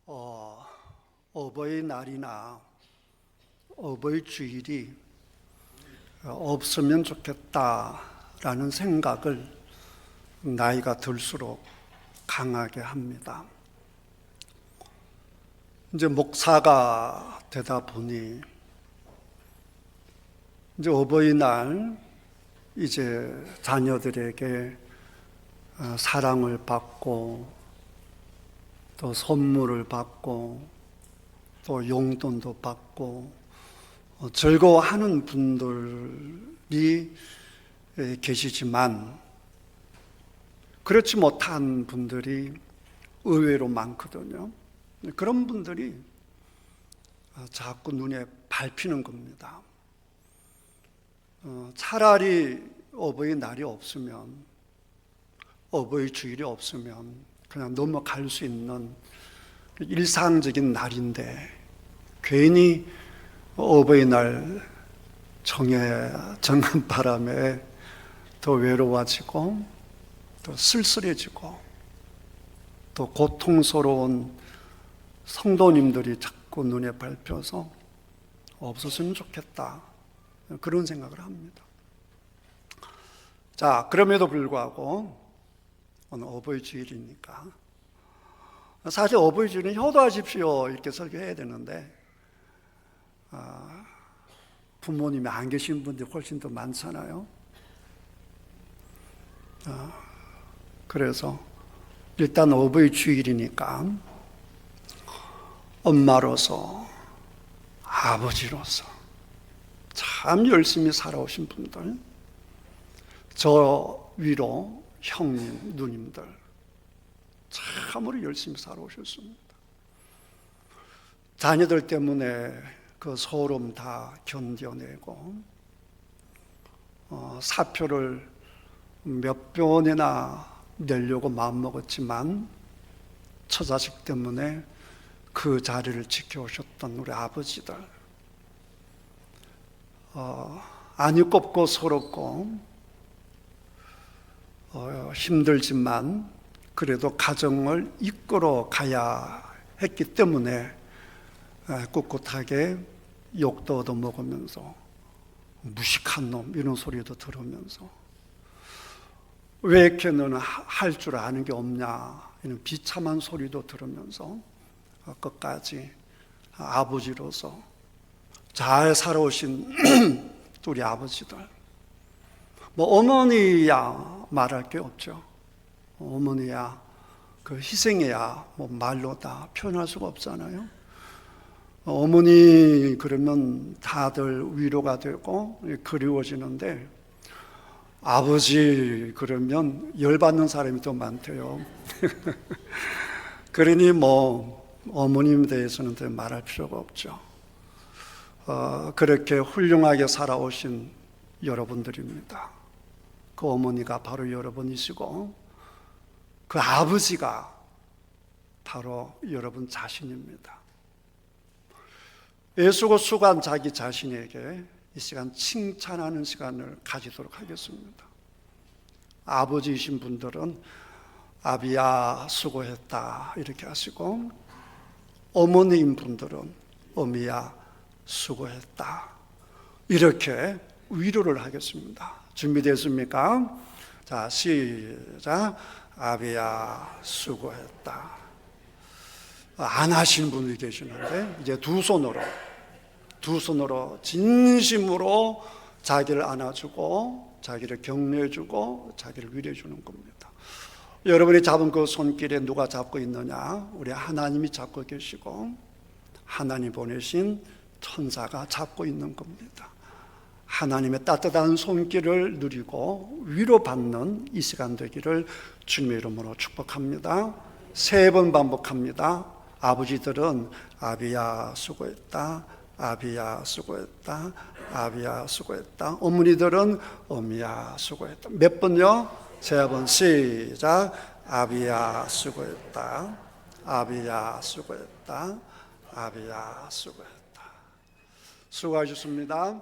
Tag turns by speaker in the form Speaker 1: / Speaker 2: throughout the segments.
Speaker 1: 어, 어버이날이나 어버이주일이 없으면 좋겠다라는 생각을 나이가 들수록 강하게 합니다. 이제 목사가 되다 보니 이제 어버이날 이제 자녀들에게 사랑을 받고 또 선물을 받고 또 용돈도 받고 즐거워하는 분들이 계시지만 그렇지 못한 분들이 의외로 많거든요. 그런 분들이 자꾸 눈에 밟히는 겁니다. 차라리 어버이날이 없으면, 어버이주일이 없으면 그냥 넘어갈 수 있는 일상적인 날인데 괜히 어버이날 정한 바람에 더 외로워지고 또 쓸쓸해지고 또 고통스러운 성도님들이 자꾸 눈에 밟혀서 없었으면 좋겠다, 그런 생각을 합니다. 자, 그럼에도 불구하고 오늘 어버이주일이니까 사실 어버이주일은 효도하십시오 이렇게 설교해야 되는데 부모님이 안 계신 분들이 훨씬 더 많잖아요. 그래서 일단 어버이주일이니까 엄마로서, 아버지로서 참 열심히 살아오신 분들, 저 위로 형님, 누님들 참으로 열심히 살아오셨습니다. 자녀들 때문에 그 소름 다 견뎌내고 사표를 몇 번이나 내려고 마음먹었지만 처자식 때문에 그 자리를 지켜오셨던 우리 아버지들, 안이 꼽고 서럽고 힘들지만 그래도 가정을 이끌어 가야 했기 때문에 꿋꿋하게 욕도 얻어먹으면서 무식한 놈 이런 소리도 들으면서 왜 이렇게 너는 할 줄 아는 게 없냐 이런 비참한 소리도 들으면서 끝까지 아버지로서 잘 살아오신 우리 아버지들, 뭐 어머니야 말할 게 없죠. 어머니야 그 희생이야 뭐 말로 다 표현할 수가 없잖아요. 어머니 그러면 다들 위로가 되고 그리워지는데 아버지 그러면 열받는 사람이 더 많대요. 그러니 뭐 어머님에 대해서는 더 말할 필요가 없죠. 그렇게 훌륭하게 살아오신 여러분들입니다. 그 어머니가 바로 여러분이시고 그 아버지가 바로 여러분 자신입니다. 애쓰고 수고한 자기 자신에게 이 시간 칭찬하는 시간을 가지도록 하겠습니다. 아버지이신 분들은 아비야 수고했다 이렇게 하시고, 어머니인 분들은 어미야 수고했다 이렇게 위로를 하겠습니다. 준비됐습니까? 자, 시작. 아비야 수고했다. 안 하시는 분들이 계시는데 이제 두 손으로 진심으로 자기를 안아주고 자기를 격려해주고 자기를 위로해주는 겁니다. 여러분이 잡은 그 손길에 누가 잡고 있느냐? 우리 하나님이 잡고 계시고 하나님 보내신 천사가 잡고 있는 겁니다. 하나님의 따뜻한 손길을 누리고 위로받는 이 시간 되기를 주님의 이름으로 축복합니다. 3번 반복합니다. 아버지들은 아비야 수고했다, 아비야 수고했다, 아비야 수고했다. 어머니들은 어미야 수고했다. 몇 번요? 3번. 시작. 아비야 수고했다, 아비야 수고했다, 아비야 수고했다. 수고하셨습니다.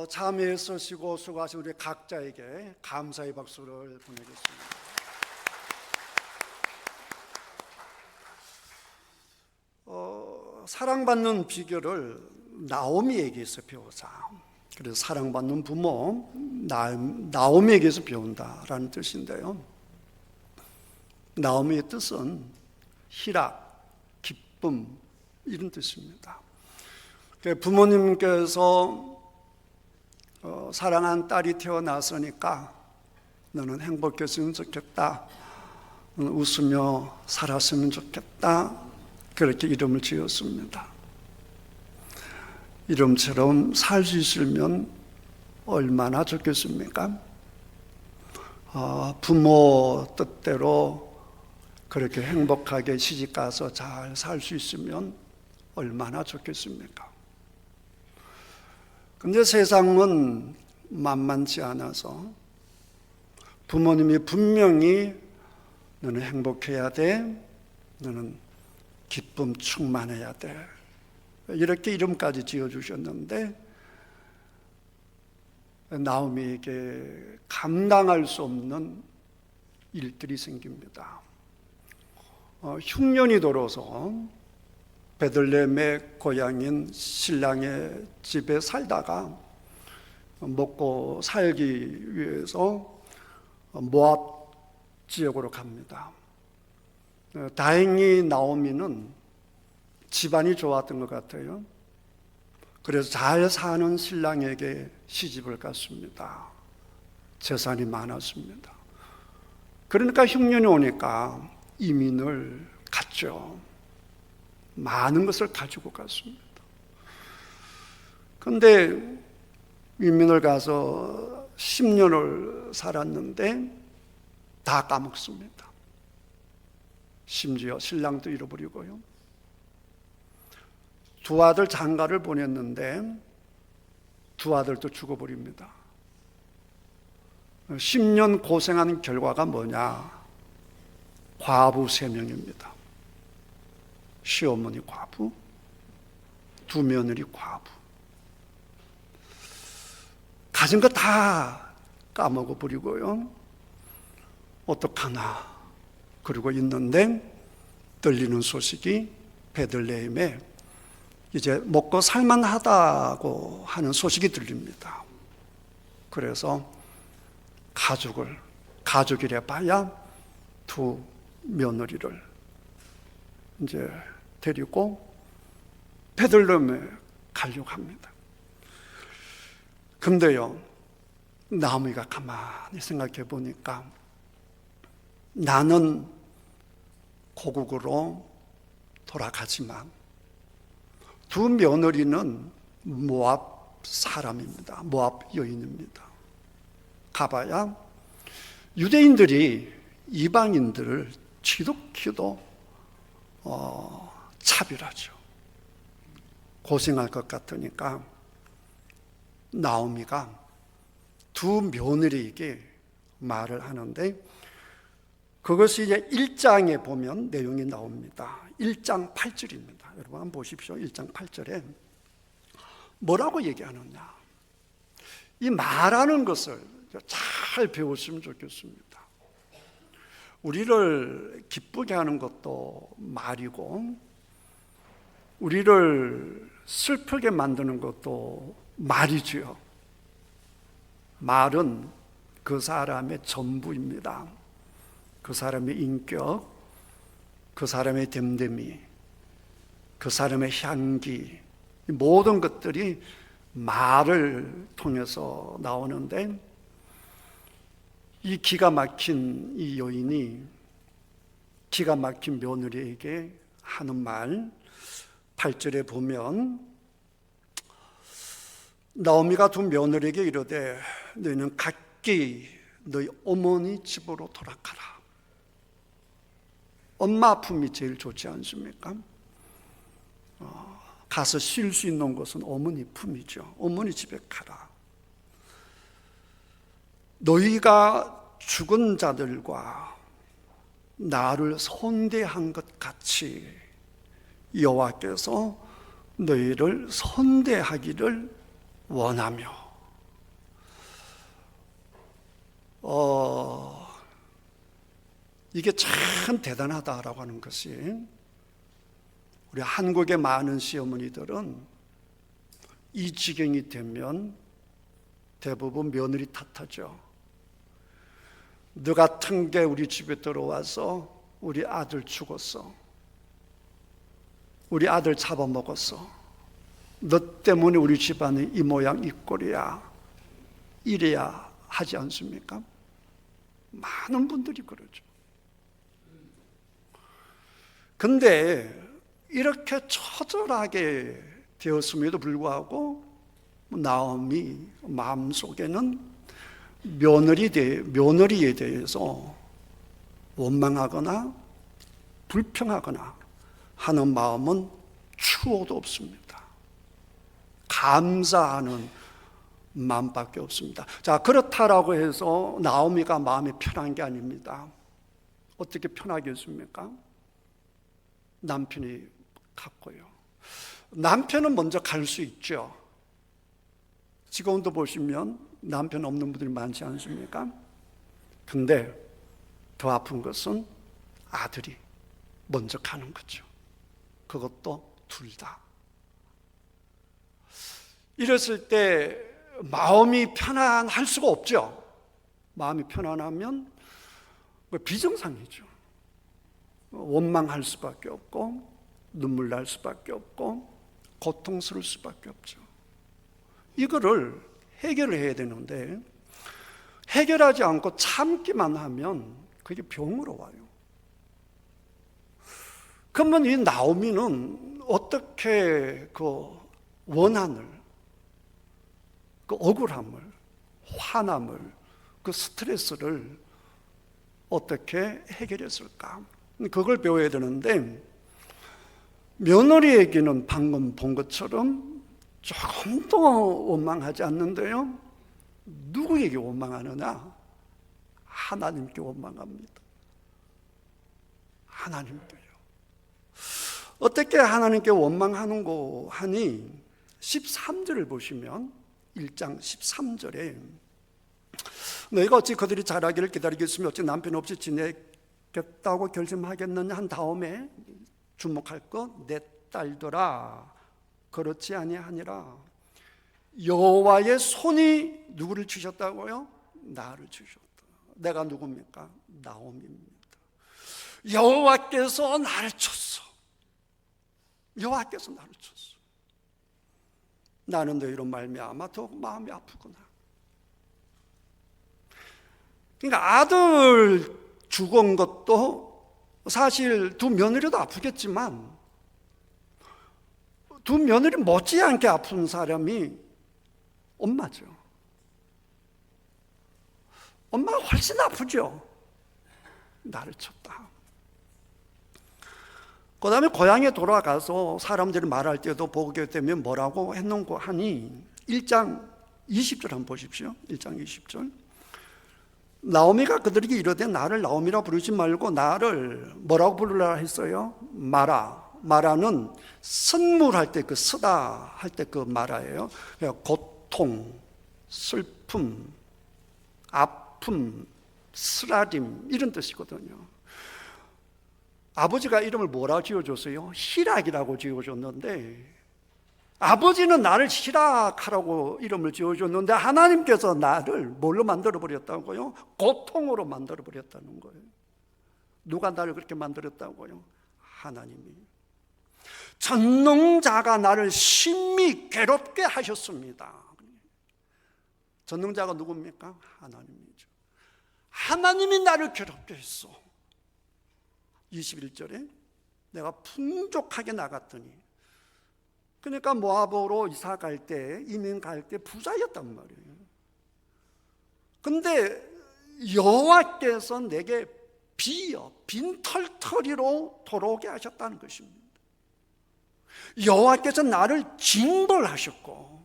Speaker 1: 참여해 쓰시고 수고하신 우리 각자에게 감사의 박수를 보내겠습니다. 사랑받는 비결을 나오미에게서 배우자. 그래서 사랑받는 부모 나오미에게서 배운다라는 뜻인데요. 나오미의 뜻은 희락, 기쁨 이런 뜻입니다. 부모님께서 사랑한 딸이 태어났으니까 너는 행복했으면 좋겠다, 너는 웃으며 살았으면 좋겠다, 그렇게 이름을 지었습니다. 이름처럼 살 수 있으면 얼마나 좋겠습니까? 부모 뜻대로 그렇게 행복하게 시집가서 잘 살 수 있으면 얼마나 좋겠습니까? 근데 세상은 만만치 않아서 부모님이 분명히 너는 행복해야 돼, 너는 기쁨 충만해야 돼, 이렇게 이름까지 지어주셨는데 나오미에게 감당할 수 없는 일들이 생깁니다. 흉년이 들어서 베들레헴의 고향인 신랑의 집에 살다가 먹고 살기 위해서 모압 지역으로 갑니다. 다행히 나오미는 집안이 좋았던 것 같아요. 그래서 잘 사는 신랑에게 시집을 갔습니다. 재산이 많았습니다. 그러니까 흉년이 오니까 이민을 갔죠. 많은 것을 가지고 갔습니다. 그런데 이민을 가서 10년을 살았는데 다 까먹습니다. 심지어 신랑도 잃어버리고요. 두 아들 장가를 보냈는데 두 아들도 죽어버립니다. 10년 고생한 결과가 뭐냐? 과부 3명입니다. 시어머니 과부, 두 며느리 과부. 가진 거 다 까먹어버리고요. 어떡하나 그러고 있는데 들리는 소식이 베들레헴에 이제 먹고 살만하다고 하는 소식이 들립니다. 그래서 가족이래 봐야 두 며느리를 이제 데리고 베들레헴에 가려고 합니다. 근데요, 나오미가 가만히 생각해 보니까 나는 고국으로 돌아가지만 두 며느리는 모압 사람입니다. 모압 여인입니다. 가봐야 유대인들이 이방인들을 지독히도 차별하죠. 고생할 것 같으니까 나오미가 두 며느리에게 말을 하는데 그것이 이제 1장에 보면 내용이 나옵니다. 1장 8절입니다. 여러분 한번 보십시오. 1장 8절에 뭐라고 얘기하느냐. 이 말하는 것을 잘 배우시면 좋겠습니다. 우리를 기쁘게 하는 것도 말이고 우리를 슬프게 만드는 것도 말이지요. 말은 그 사람의 전부입니다. 그 사람의 인격, 그 사람의 됨됨이, 그 사람의 향기, 모든 것들이 말을 통해서 나오는데 이 기가 막힌 이 여인이 기가 막힌 며느리에게 하는 말 8절에 보면 나오미가 두 며느리에게 이르되 너희는 각기 너희 어머니 집으로 돌아가라. 엄마 품이 제일 좋지 않습니까? 가서 쉴 수 있는 곳은 어머니 품이죠. 어머니 집에 가라. 너희가 죽은 자들과 나를 선대한 것 같이 여호와께서 너희를 선대하기를 원하며 이게 참 대단하다라고 하는 것이 우리 한국의 많은 시어머니들은 이 지경이 되면 대부분 며느리 탓하죠. 너 같은 게 우리 집에 들어와서 우리 아들 죽었어. 우리 아들 잡아먹었어. 너 때문에 우리 집안이 이 모양 이 꼴이야. 이래야 하지 않습니까? 많은 분들이 그러죠. 근데 이렇게 처절하게 되었음에도 불구하고 나오미 마음속에는 며느리에 대해서 원망하거나 불평하거나 하는 마음은 추호도 없습니다. 감사하는 마음밖에 없습니다. 자, 그렇다라고 해서 나오미가 마음이 편한 게 아닙니다. 어떻게 편하겠습니까? 남편이 갔고요. 남편은 먼저 갈 수 있죠. 지금도 보시면 남편 없는 분들이 많지 않습니까? 근데 더 아픈 것은 아들이 먼저 가는 거죠. 그것도 둘 다. 이랬을 때 마음이 편안할 수가 없죠. 마음이 편안하면 비정상이죠. 원망할 수밖에 없고 눈물 날 수밖에 없고 고통스러울 수밖에 없죠. 이거를 해결해야 되는데 해결하지 않고 참기만 하면 그게 병으로 와요. 그러면 이 나오미는 어떻게 그 원한을, 그 억울함을, 화남을, 그 스트레스를 어떻게 해결했을까? 그걸 배워야 되는데 며느리에게는 방금 본 것처럼 조금도 원망하지 않는데요. 누구에게 원망하느냐? 하나님께 원망합니다. 하나님께요. 어떻게 하나님께 원망하는고 하니 13절을 보시면 1장 13절에 너희가 어찌 그들이 자라기를 기다리겠으며 어찌 남편 없이 지내겠다고 결심하겠느냐 한 다음에 주목할 것 내 딸들아 그렇지 아니하니라. 여호와의 손이 누구를 치셨다고요? 나를 치셨다. 내가 누굽니까? 나오미입니다. 여호와께서 나를 쳤어. 여호와께서 나를 쳤어. 나는 너희로 말미암아 더욱 마음이 아프구나. 그러니까 아들 죽은 것도 사실 두 며느리도 아프겠지만 두 며느리 못지않게 아픈 사람이 엄마죠. 엄마가 훨씬 아프죠. 나를 쳤다. 그 다음에 고향에 돌아가서 사람들이 말할 때도 보게 되면 뭐라고 했는고 하니 1장 20절 한번 보십시오. 1장 20절. 나오미가 그들에게 이르되 나를 나오미라 부르지 말고 나를 뭐라고 부르라 했어요? 마라. 마라는 선물할 때 그 쓰다 할 때 그 마라예요. 고통, 슬픔, 아픔, 쓰라림 이런 뜻이거든요. 아버지가 이름을 뭐라 지어줬어요? 희락이라고 지어줬는데 아버지는 나를 희락하라고 이름을 지어줬는데 하나님께서 나를 뭘로 만들어버렸다고요? 고통으로 만들어버렸다는 거예요. 누가 나를 그렇게 만들었다고요? 하나님이. 전능자가 나를 심히 괴롭게 하셨습니다. 전능자가 누굽니까? 하나님이죠. 하나님이 나를 괴롭게 했어. 21절에 내가 풍족하게 나갔더니, 그러니까 모압으로 이사 갈 때, 이민 갈 때 부자였단 말이에요. 근데 여호와께서 내게 빈털터리로 돌아오게 하셨다는 것입니다. 여호와께서 나를 징벌하셨고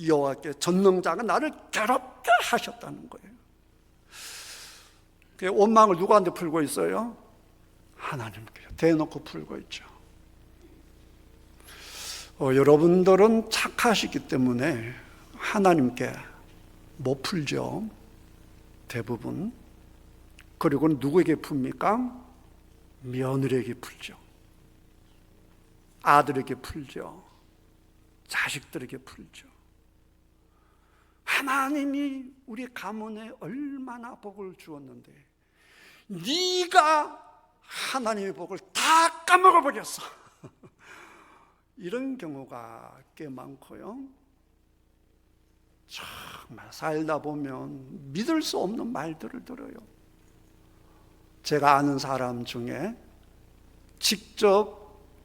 Speaker 1: 여호와께 전능자가 나를 괴롭게 하셨다는 거예요. 그 원망을 누구한테 풀고 있어요? 하나님께 대놓고 풀고 있죠. 여러분들은 착하시기 때문에 하나님께 못 풀죠. 대부분. 그리고 누구에게 풉니까? 며느리에게 풀죠. 아들에게 풀죠. 자식들에게 풀죠. 하나님이 우리 가문에 얼마나 복을 주었는데 네가 하나님의 복을 다 까먹어버렸어. 이런 경우가 꽤 많고요. 정말 살다 보면 믿을 수 없는 말들을 들어요. 제가 아는 사람 중에 직접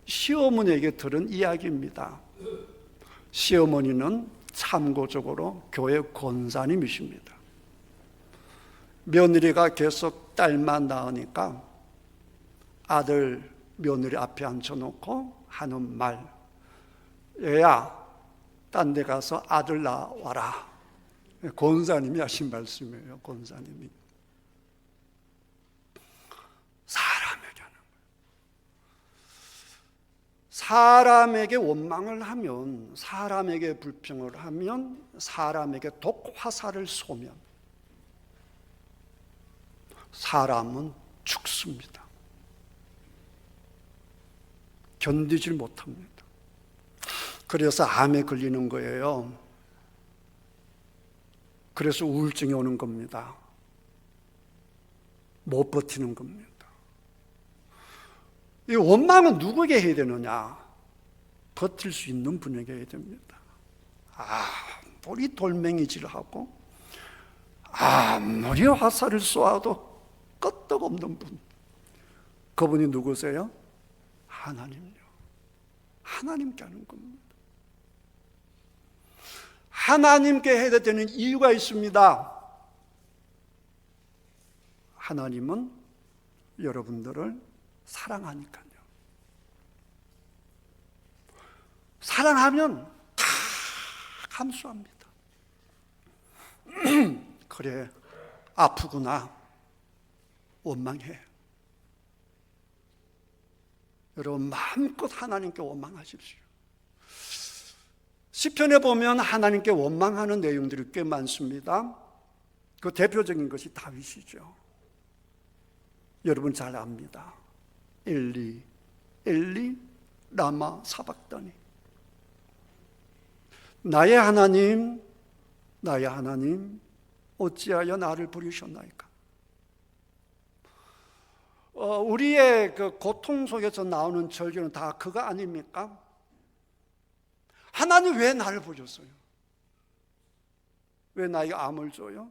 Speaker 1: 시어머니에게 들은 이야기입니다. 시어머니는 참고적으로 교회 권사님이십니다. 며느리가 계속 딸만 낳으니까 아들 며느리 앞에 앉혀놓고 하는 말, 얘야 딴 데 가서 아들 낳아와라. 권사님이 하신 말씀이에요. 권사님이. 사람에게 원망을 하면, 사람에게 불평을 하면, 사람에게 독화살을 쏘면 사람은 죽습니다. 견디질 못합니다. 그래서 암에 걸리는 거예요. 그래서 우울증이 오는 겁니다. 못 버티는 겁니다. 이 원망은 누구에게 해야 되느냐? 버틸 수 있는 분에게 해야 됩니다. 아무리 돌멩이질하고 아무리 화살을 쏘아도 끄떡없는 분, 그분이 누구세요? 하나님요. 하나님께 하는 겁니다. 하나님께 해야 되는 이유가 있습니다. 하나님은 여러분들을 사랑하니까요. 사랑하면 다 감수합니다. 그래, 아프구나. 원망해. 여러분 마음껏 하나님께 원망하십시오. 시편에 보면 하나님께 원망하는 내용들이 꽤 많습니다. 그 대표적인 것이 다윗이죠. 여러분 잘 압니다. 엘리, 엘리, 라마 사박다니. 나의 하나님, 나의 하나님, 어찌하여 나를 버리셨나이까? 우리의 그 고통 속에서 나오는 절규는 다 그거 아닙니까? 하나님 왜 나를 버렸어요? 왜 나에게 암을 줘요?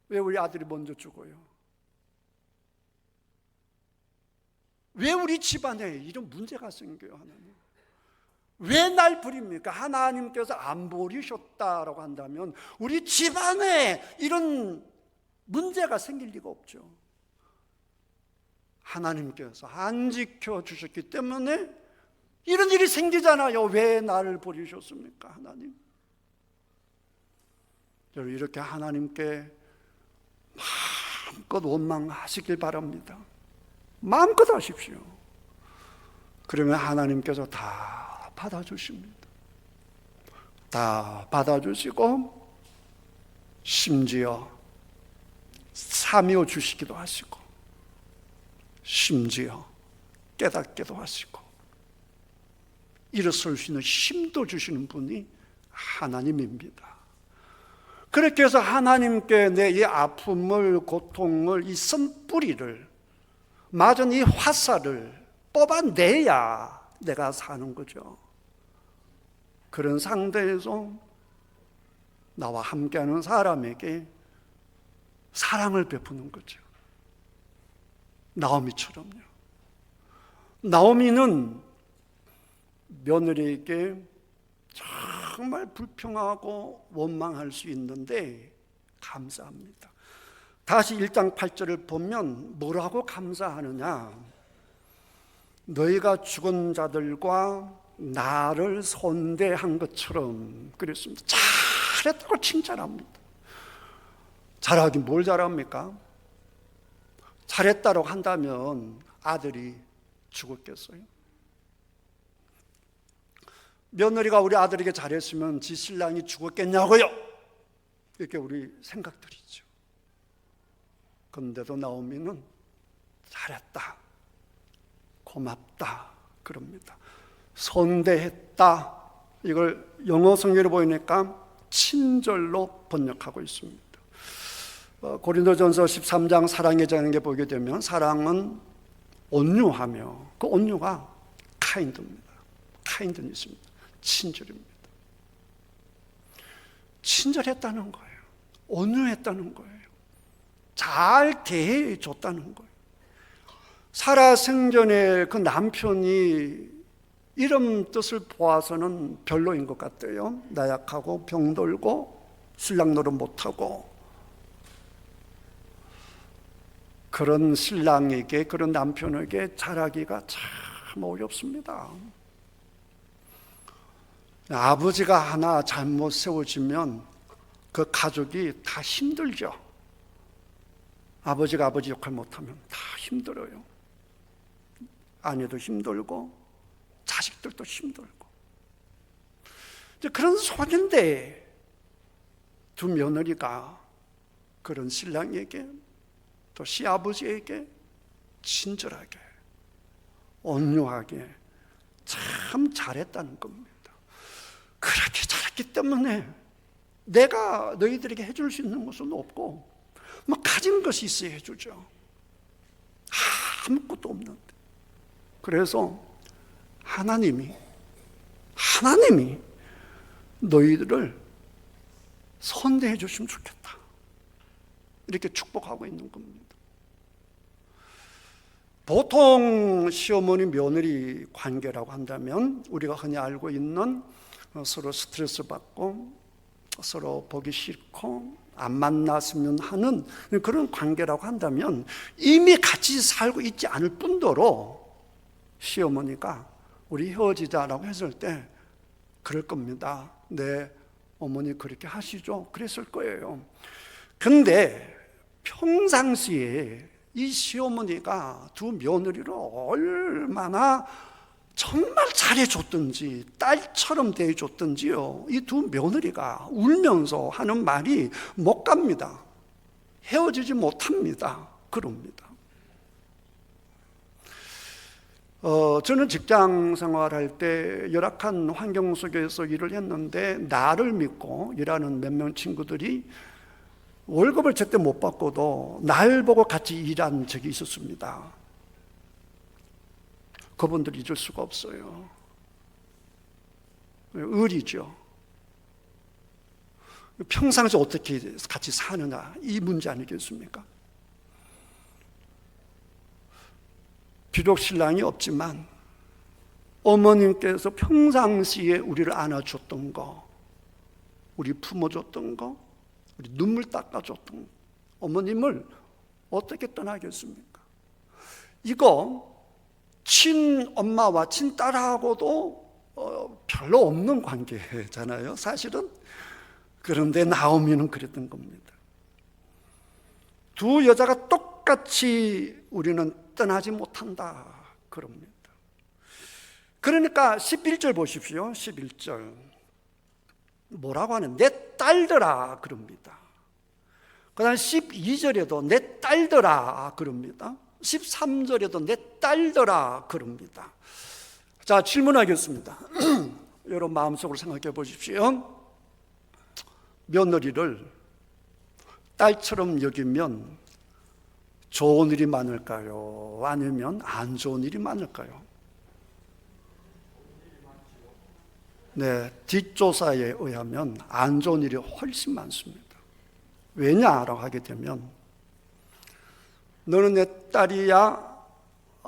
Speaker 1: 왜 우리 아들이 먼저 죽어요? 왜 우리 집안에 이런 문제가 생겨요, 하나님? 왜 날 버립니까? 하나님께서 안 버리셨다라고 한다면 우리 집안에 이런 문제가 생길 리가 없죠. 하나님께서 안 지켜주셨기 때문에 이런 일이 생기잖아요. 왜 나를 버리셨습니까, 하나님? 여러분 이렇게 하나님께 마음껏 원망하시길 바랍니다. 마음껏 하십시오. 그러면 하나님께서 다 받아주십니다. 다 받아주시고 심지어 사며 주시기도 하시고 심지어 깨닫게도 하시고 일어설 수 있는 힘도 주시는 분이 하나님입니다. 그렇게 해서 하나님께 내 이 아픔을, 고통을, 이 쓴뿌리를, 맞은 이 화살을 뽑아내야 내가 사는 거죠. 그런 상태에서 나와 함께하는 사람에게 사랑을 베푸는 거죠. 나오미처럼요. 나오미는 며느리에게 정말 불평하고 원망할 수 있는데 감사합니다. 다시 1장 8절을 보면 뭐라고 감사하느냐? 너희가 죽은 자들과 나를 손대한 것처럼 그랬습니다. 잘했다고 칭찬합니다. 잘하긴 뭘 잘합니까? 잘했다고 한다면 아들이 죽었겠어요? 며느리가 우리 아들에게 잘했으면 지 신랑이 죽었겠냐고요? 이렇게 우리 생각들이죠. 그런데도 나오미는 잘했다, 고맙다 그럽니다. 선대했다. 이걸 영어 성경으로 보니까 친절로 번역하고 있습니다. 고린도전서 13장 사랑의 장에 보게 되면 사랑은 온유하며 그 온유가 카인드입니다. 카인드니스입니다. 친절입니다. 친절했다는 거예요. 온유했다는 거예요. 잘 대해 줬다는 거예요. 사라 생전에 그 남편이 이런 뜻을 보아서는 별로인 것 같아요. 나약하고 병들고 신랑 노릇 못하고, 그런 신랑에게, 그런 남편에게 잘하기가 참 어렵습니다. 아버지가 하나 잘못 세워지면 그 가족이 다 힘들죠. 아버지가 아버지 역할 못하면 다 힘들어요. 아내도 힘들고 자식들도 힘들고. 그런 속인데 두 며느리가 그런 신랑에게 또 시아버지에게 친절하게 온유하게 참 잘했다는 겁니다. 그렇게 잘했기 때문에 내가 너희들에게 해줄 수 있는 것은 없고, 뭐 가진 것이 있어야 해주죠. 아무것도 없는데. 그래서 하나님이 너희들을 선대해 주시면 좋겠다, 이렇게 축복하고 있는 겁니다. 보통 시어머니 며느리 관계라고 한다면 우리가 흔히 알고 있는 서로 스트레스 받고 서로 보기 싫고 안 만났으면 하는 그런 관계라고 한다면, 이미 같이 살고 있지 않을 뿐더러 시어머니가 우리 헤어지자라고 했을 때 그럴 겁니다. 네, 어머니 그렇게 하시죠. 그랬을 거예요. 근데 평상시에 이 시어머니가 두 며느리를 얼마나 정말 잘해줬든지, 딸처럼 대해줬든지요, 이 두 며느리가 울면서 하는 말이 못 갑니다. 헤어지지 못합니다. 그럽니다. 저는 직장 생활할 때 열악한 환경 속에서 일을 했는데, 나를 믿고 일하는 몇 명 친구들이 월급을 제때 못 받고도 날 보고 같이 일한 적이 있었습니다. 그분들 잊을 수가 없어요. 의리죠. 평상시 어떻게 같이 사느냐, 이 문제 아니겠습니까? 비록 신랑이 없지만 어머님께서 평상시에 우리를 안아줬던 거, 우리 품어줬던 거, 우리 눈물 닦아줬던 거, 어머님을 어떻게 떠나겠습니까? 이거 친엄마와 친딸하고도 별로 없는 관계잖아요, 사실은. 그런데 나오미는 그랬던 겁니다. 두 여자가 똑같이 우리는 떠나지 못한다, 그럽니다. 그러니까 11절 보십시오. 11절 뭐라고 하는, 내 딸들아 그럽니다. 그 다음 12절에도 내 딸들아 그럽니다. 13절에도 내 딸들아 그럽니다. 자, 질문하겠습니다. 여러분 마음속으로 생각해 보십시오. 며느리를 딸처럼 여기면 좋은 일이 많을까요? 아니면 안 좋은 일이 많을까요? 네, 뒷조사에 의하면 안 좋은 일이 훨씬 많습니다. 왜냐라고 하게 되면, 너는 내 딸이야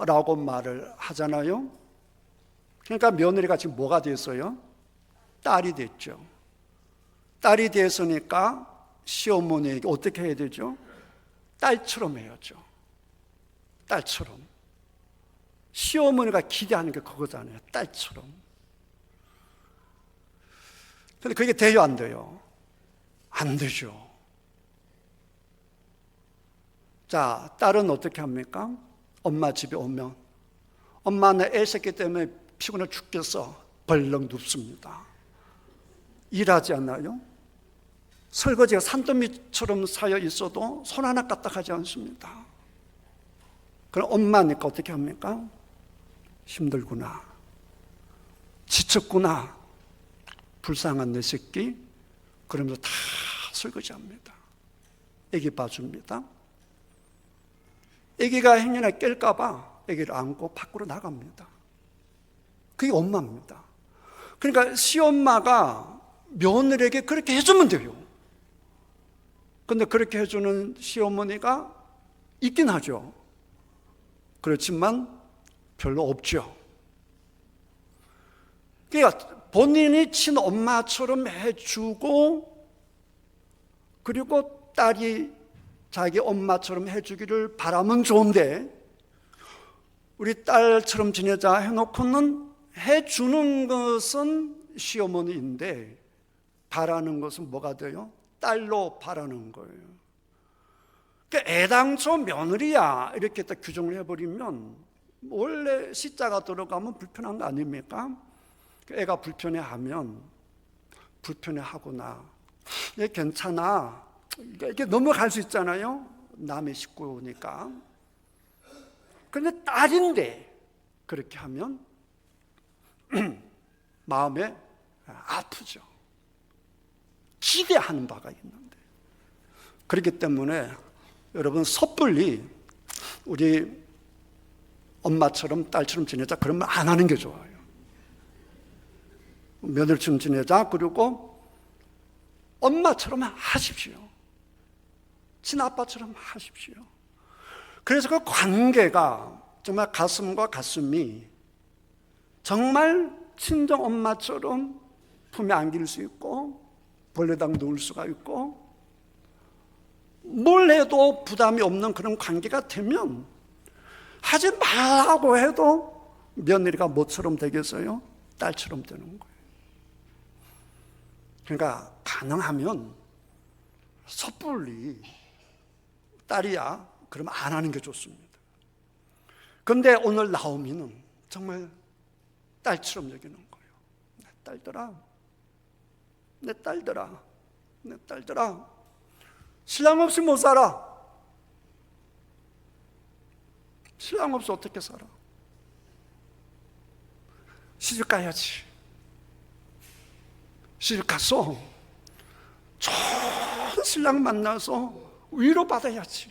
Speaker 1: 라고 말을 하잖아요. 그러니까 며느리가 지금 뭐가 됐어요? 딸이 됐죠. 딸이 됐으니까 시어머니에게 어떻게 해야 되죠? 딸처럼 해야죠. 딸처럼. 시어머니가 기대하는 게 그거잖아요. 딸처럼. 근데 그게 돼요, 안 돼요? 안 되죠. 자, 딸은 어떻게 합니까? 엄마 집에 오면, 엄마 나 애 새끼 때문에 피곤해 죽겠어, 벌렁 눕습니다. 일하지 않나요? 설거지가 산더미처럼 쌓여 있어도 손 하나 까딱하지 않습니다. 그럼 엄마니까 어떻게 합니까? 힘들구나. 지쳤구나, 불쌍한 내 새끼, 그러면서 다 설거지합니다. 애기 봐줍니다. 애기가 행여나 깰까봐 애기를 안고 밖으로 나갑니다. 그게 엄마입니다. 그러니까 시엄마가 며느리에게 그렇게 해주면 돼요. 근데 그렇게 해주는 시어머니가 있긴 하죠. 그렇지만 별로 없죠. 그러니까 본인이 친엄마처럼 해주고, 그리고 딸이 자기 엄마처럼 해주기를 바라면 좋은데, 우리 딸처럼 지내자 해놓고는 해주는 것은 시어머니인데 바라는 것은 뭐가 돼요? 딸로 바라는 거예요. 그러니까 애당초 며느리야 이렇게 딱 규정을 해버리면 원래 시자가 들어가면 불편한 거 아닙니까? 애가 불편해하면 불편해하구나, 얘 괜찮아, 이게 넘어갈 수 있잖아요, 남의 식구니까. 그런데 딸인데 그렇게 하면 마음에 아프죠. 기대하는 바가 있는데. 그렇기 때문에 여러분, 섣불리 우리 엄마처럼 딸처럼 지내자 그러면 안 하는 게 좋아요. 며느리처럼 지내자, 그리고 엄마처럼 하십시오. 친아빠처럼 하십시오. 그래서 그 관계가 정말 가슴과 가슴이 정말 친정 엄마처럼 품에 안길 수 있고, 벌레당 놓을 수가 있고, 뭘 해도 부담이 없는 그런 관계가 되면 하지 말라고 해도 며느리가 뭐처럼 되겠어요? 딸처럼 되는 거예요. 그러니까 가능하면 섣불리 딸이야 그러면 안 하는 게 좋습니다. 그런데 오늘 나오미는 정말 딸처럼 여기는 거예요. 내 딸들아, 내 딸들아, 내 딸들아, 신랑 없이 못 살아. 신랑 없이 어떻게 살아? 시집 가야지. 시집 가서 좋은 신랑 만나서 위로받아야지.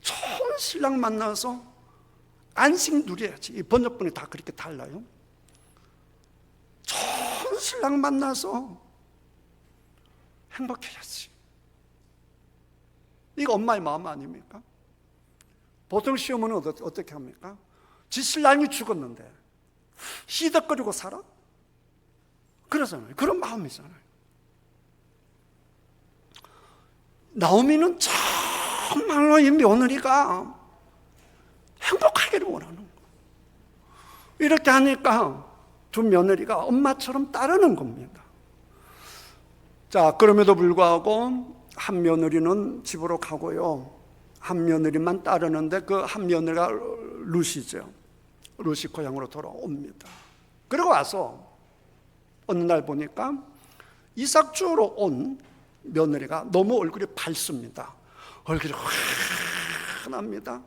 Speaker 1: 좋은 신랑 만나서 안식 누려야지. 이 번역본이 다 그렇게 달라요. 좋은 신랑 만나서 행복해야지. 이거 엄마의 마음 아닙니까? 보통 시어머니는 어떻게 합니까? 지 신랑이 죽었는데 시덕거리고 살아? 그러잖아요. 그런 마음이잖아요. 나오미는 정말로 이 며느리가 행복하기를 원하는 거예요. 이렇게 하니까 두 며느리가 엄마처럼 따르는 겁니다. 자, 그럼에도 불구하고 한 며느리는 집으로 가고요, 한 며느리만 따르는데 그 한 며느리가 룻이죠. 룻이 고향으로 돌아옵니다. 그리고 와서 어느 날 보니까 이삭 주우러 온 며느리가 너무 얼굴이 밝습니다. 얼굴이 환합니다.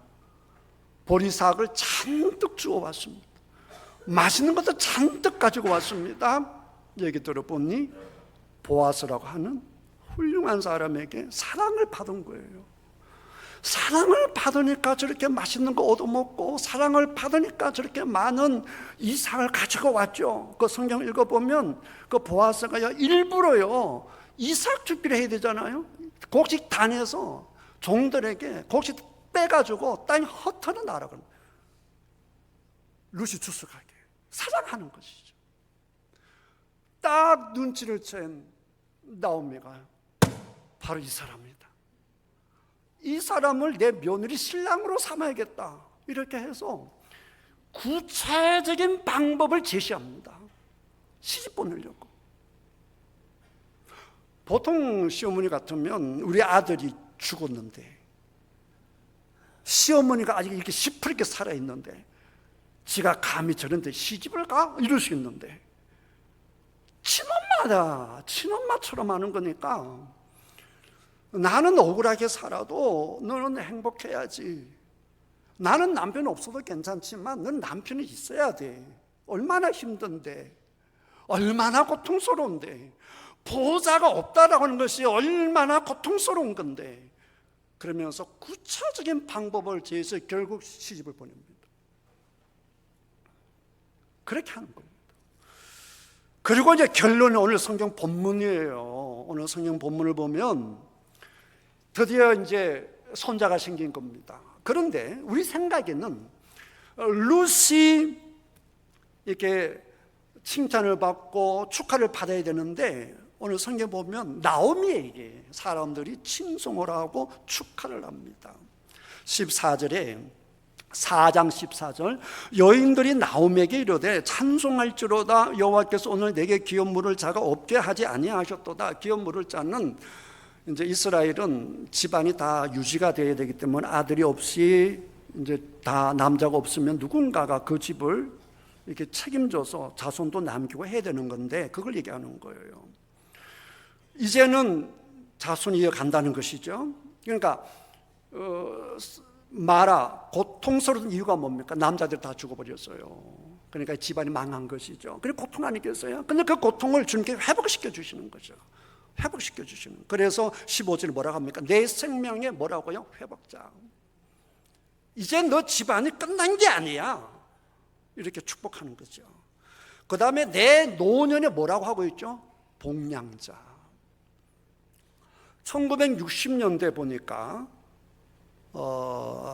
Speaker 1: 보리삭을 잔뜩 주워 왔습니다. 맛있는 것도 잔뜩 가지고 왔습니다. 얘기 들어보니 보아스라고 하는 훌륭한 사람에게 사랑을 받은 거예요. 사랑을 받으니까 저렇게 맛있는 거 얻어먹고, 사랑을 받으니까 저렇게 많은 이삭을 가지고 왔죠. 그 성경 읽어보면 그 보아스가요, 일부러요 이삭 주기를 해야 되잖아요. 곡식 단에서 종들에게 곡식 빼가지고 땅에 흩어는 나라고, 룻이 주스가게 사랑하는 것이죠. 딱 눈치를 챈 나오미가 바로 이 사람이다. 이 사람을 내 며느리 신랑으로 삼아야겠다. 이렇게 해서 구체적인 방법을 제시합니다. 시집 보내려고. 보통 시어머니 같으면 우리 아들이 죽었는데, 시어머니가 아직 이렇게 시퍼렇게 살아있는데 지가 감히 저런 데 시집을 가? 이럴 수 있는데, 친엄마다 친엄마처럼 하는 거니까 나는 억울하게 살아도 너는 행복해야지. 나는 남편 없어도 괜찮지만 넌 남편이 있어야 돼. 얼마나 힘든데, 얼마나 고통스러운데, 보호자가 없다라고 하는 것이 얼마나 고통스러운 건데, 그러면서 구체적인 방법을 제시해서 결국 시집을 보냅니다. 그렇게 하는 겁니다. 그리고 이제 결론이 오늘 성경 본문이에요. 오늘 성경 본문을 보면 드디어 이제 손자가 생긴 겁니다. 그런데 우리 생각에는 룻이 이렇게 칭찬을 받고 축하를 받아야 되는데 오늘 성경 보면 나오미에게 사람들이 칭송을 하고 축하를 합니다. 14절에 4장 14절 여인들이 나오미에게 이르되 찬송할지로다 여호와께서 오늘 내게 기업 물을 자가 없게 하지 아니하셨도다. 기업 물을 자는 이제 이스라엘은 집안이 다 유지가 되어야 되기 때문에 아들이 없이 이제 다 남자가 없으면 누군가가 그 집을 이렇게 책임져서 자손도 남기고 해야 되는 건데 그걸 얘기하는 거예요. 이제는 자손이 이어간다는 것이죠. 그러니까 마라 고통스러운 이유가 뭡니까? 남자들 다 죽어버렸어요. 그러니까 집안이 망한 것이죠. 그래 고통 아니겠어요? 근데 그 고통을 주님께 회복시켜 주시는 거죠. 회복시켜 주시는. 그래서 15절에 뭐라고 합니까? 내 생명의 뭐라고요? 회복자. 이제 너 집안이 끝난 게 아니야. 이렇게 축복하는 거죠. 그 다음에 내 노년에 뭐라고 하고 있죠? 복량자. 1960년대 보니까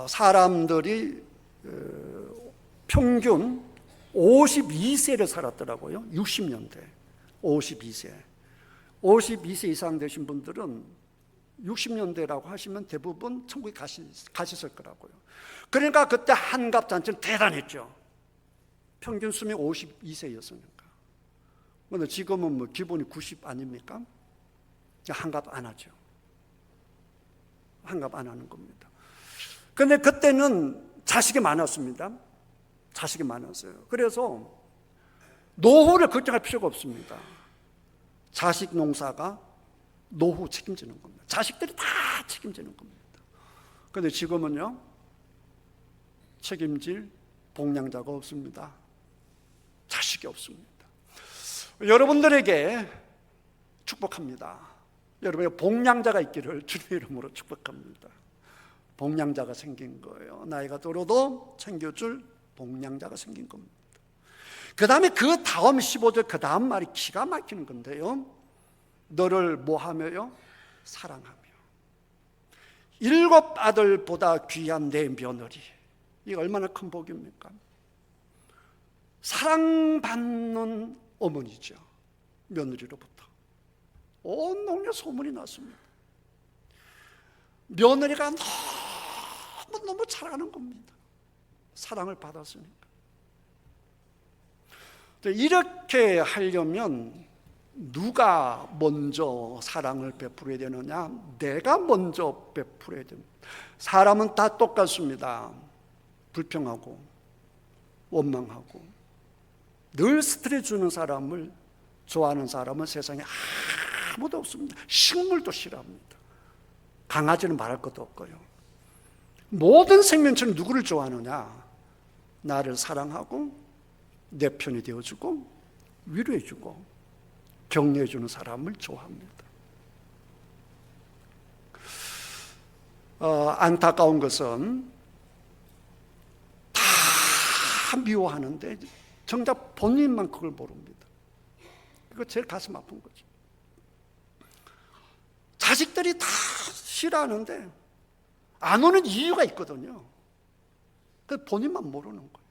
Speaker 1: 사람들이 평균 52세를 살았더라고요. 60년대 52세 이상 되신 분들은 60년대라고 하시면 대부분 천국에 가셨을 거라고요. 그러니까 그때 한갑잔치는 대단했죠. 평균 수명 52세였으니까. 근데 지금은 뭐 기본이 90 아닙니까? 한갑 안 하죠. 한갑 안 하는 겁니다. 근데 그때는 자식이 많았습니다. 자식이 많았어요. 그래서 노후를 걱정할 필요가 없습니다. 자식 농사가 노후 책임지는 겁니다. 자식들이 다 책임지는 겁니다. 그런데 지금은요, 책임질 복량자가 없습니다. 자식이 없습니다. 여러분들에게 축복합니다. 여러분의 복량자가 있기를 주님의 이름으로 축복합니다. 복량자가 생긴 거예요. 나이가 들어도 챙겨줄 복량자가 생긴 겁니다. 그 다음에 그 다음 15절 그 다음 말이 기가 막히는 건데요. 너를 뭐하며요? 사랑하며 7 아들보다 귀한 내 며느리. 이게 얼마나 큰 복입니까? 사랑받는 어머니죠. 며느리로부터 온 동네 소문이 났습니다. 며느리가 너무 잘하는 겁니다. 사랑을 받았으니까. 이렇게 하려면 누가 먼저 사랑을 베풀어야 되느냐? 내가 먼저 베풀어야 됩니다. 사람은 다 똑같습니다. 불평하고 원망하고 늘 스트레스 주는 사람을 좋아하는 사람은 세상에 아무도 없습니다. 식물도 싫어합니다. 강아지는 말할 것도 없고요. 모든 생명체는 누구를 좋아하느냐? 나를 사랑하고 내 편이 되어주고 위로해주고 격려해주는 사람을 좋아합니다. 안타까운 것은 다 미워하는데 정작 본인만 그걸 모릅니다. 그거 제일 가슴 아픈 거죠. 자식들이 다 싫어하는데 안 오는 이유가 있거든요. 그 본인만 모르는 거예요.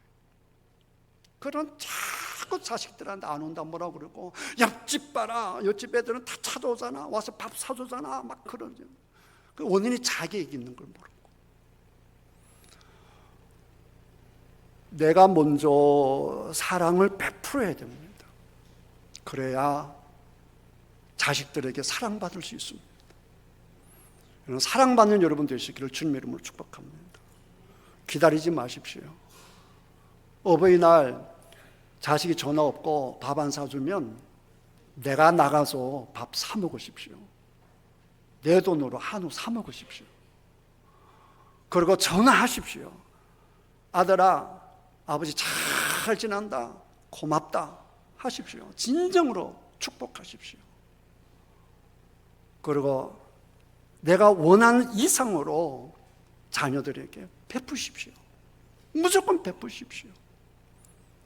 Speaker 1: 그런 자꾸 자식들한테 안 온다 뭐라고 그러고 옆집 봐라, 옆집 애들은 다 찾아오잖아, 와서 밥 사주잖아 막 그러죠. 그 원인이 자기에게 있는 걸 모르고 내가 먼저 사랑을 베풀어야 됩니다. 그래야 자식들에게 사랑받을 수 있습니다. 사랑받는 여러분 되시기를 주님의 이름으로 축복합니다. 기다리지 마십시오. 어버이날 자식이 전화 없고 밥 안 사주면 내가 나가서 밥 사 먹으십시오. 내 돈으로 한우 사 먹으십시오. 그리고 전화하십시오. 아들아, 아버지 잘 지낸다. 고맙다 하십시오. 진정으로 축복하십시오. 그리고 내가 원하는 이상으로 자녀들에게 베푸십시오. 무조건 베푸십시오.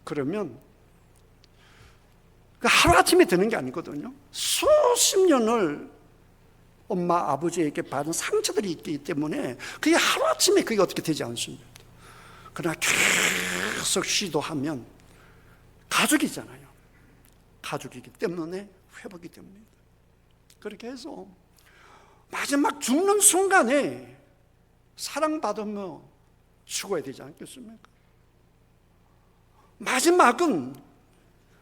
Speaker 1: 그러면 하루아침에 되는 게 아니거든요. 수십 년을 엄마 아버지에게 받은 상처들이 있기 때문에 그게 하루아침에 그게 어떻게 되지 않습니다. 그러나 계속 시도하면 가족이잖아요. 가족이기 때문에 회복이 됩니다. 그렇게 해서 마지막 죽는 순간에 사랑받으며 죽어야 되지 않겠습니까? 마지막은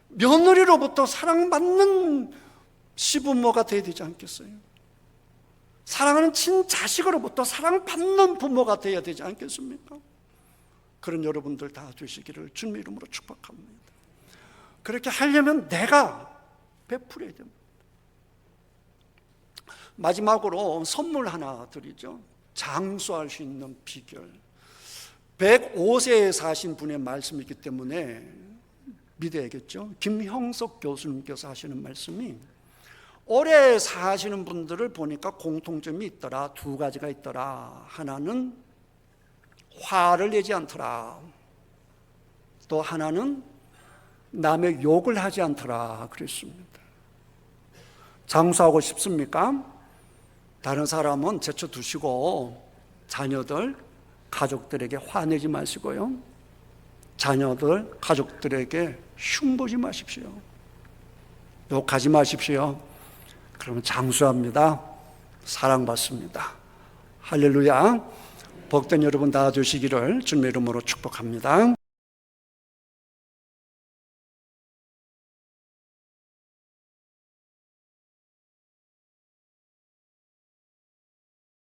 Speaker 1: 며느리로부터 사랑받는 시부모가 되어야 되지 않겠어요? 사랑하는 친자식으로부터 사랑받는 부모가 되어야 되지 않겠습니까? 그런 여러분들 다 되시기를 주님의 이름으로 축복합니다. 그렇게 하려면 내가 베풀어야 됩니다. 마지막으로 선물 하나 드리죠. 장수할 수 있는 비결. 105세에 사신 분의 말씀이기 때문에 믿어야겠죠. 김형석 교수님께서 하시는 말씀이 오래 사시는 분들을 보니까 공통점이 있더라. 두 가지가 있더라. 하나는 화를 내지 않더라. 또 하나는 남의 욕을 하지 않더라 그랬습니다. 장수하고 싶습니까? 다른 사람은 제쳐두시고 자녀들, 가족들에게 화내지 마시고요. 자녀들, 가족들에게 흉보지 마십시오. 욕하지 마십시오. 그러면 장수합니다. 사랑받습니다. 할렐루야. 복된 여러분 다 되시기를 주님의 이름으로 축복합니다.